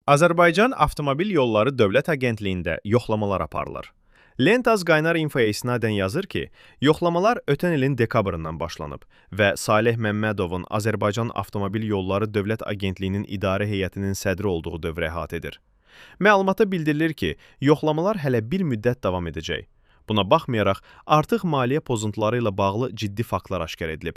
Azərbaycan Avtomobil Yolları Dövlət Agentliyində yoxlamalar aparılır. Lentaz Qaynar Info istinadən yazır ki, yoxlamalar ötən ilin dekabrından başlanıb və Saleh Məmmədovun Azərbaycan Avtomobil Yolları Dövlət Agentliyinin idarə heyətinin sədri olduğu dövrə əhatə edir. Məlumata bildirilir ki, yoxlamalar hələ bir müddət davam edəcək. Buna baxmayaraq, artıq maliyyə pozuntuları ilə bağlı ciddi faktlar aşkar edilib.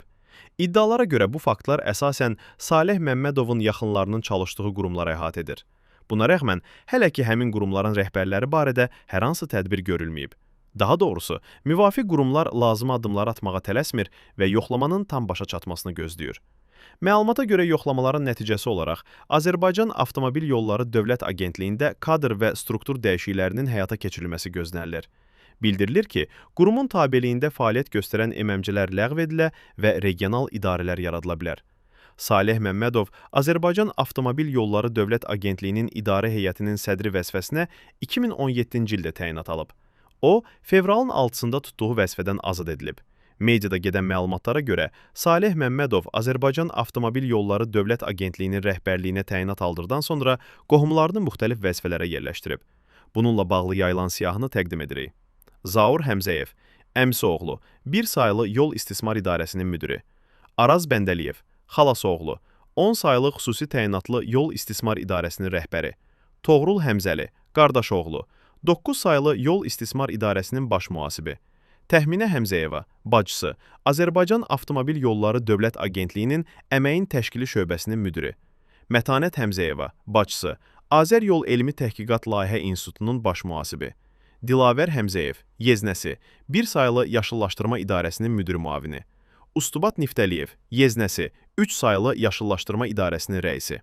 İddialara görə bu faktlar əsasən Saleh Məmmədovun yaxınlarının çalışdığı qurumlara əhatə edir. Buna rəğmən, hələ ki həmin qurumların rəhbərləri barədə hər hansı tədbir görülməyib. Daha doğrusu, müvafiq qurumlar lazımi addımlar atmağa tələsmir və yoxlamanın tam başa çatmasını gözləyir. Məlumata görə yoxlamaların nəticəsi olaraq Azərbaycan Avtomobil Yolları Dövlət Agentliyində kadr və struktur dəyişikliklərinin həyata keçirilməsi gözlənilir. Bildirilir ki, qurumun tabeliyində fəaliyyət göstərən MMC-lər ləğv edilə və regional idarələr yaradıla bilər. Saleh Məmmədov Azərbaycan Avtomobil Yolları Dövlət Agentliyinin idarə heyətinin sədri vəzifəsinə 2017-ci ildə təyinat alıb. O, fevralın 6-sında tutduğu vəzifədən azad edilib. Mediada gedən məlumatlara görə, Saleh Məmmədov Azərbaycan Avtomobil Yolları Dövlət Agentliyinin rəhbərliyinə təyinat aldıqdan sonra qohumlarını müxtəlif vəzifələrə yerləşdirib. Bununla bağlı yayılan siyahını təqdim edirik. Zaur Həmzəyev, əmisi oğlu, bir sayılı Yol İstismar İdarəsinin müdiri. Araz Bəndəliyev, xalası oğlu, 10 sayılı xüsusi təyinatlı Yol İstismar İdarəsinin rəhbəri. Toğrul Həmzəli, qardaş oğlu, 9 sayılı Yol İstismar İdarəsinin baş mühasibi. Təxminə Həmzəyeva, bacısı, Azərbaycan Avtomobil Yolları Dövlət Agentliyinin Əməyin Təşkili Şöbəsinin müdiri. Mətanət Həmzəyeva, bacısı, Azər Yol Elmi Təhqiqat Layihə İnstitutunun baş mühasibi. Dilavər Həmzəyev, yeznəsi, bir sayılı Yaşıllaşdırma İdarəsinin müdiri müavini. Ustubat Niftəliyev, yeznəsi, 3 sayılı Yaşıllaşdırma İdarəsinin rəisi.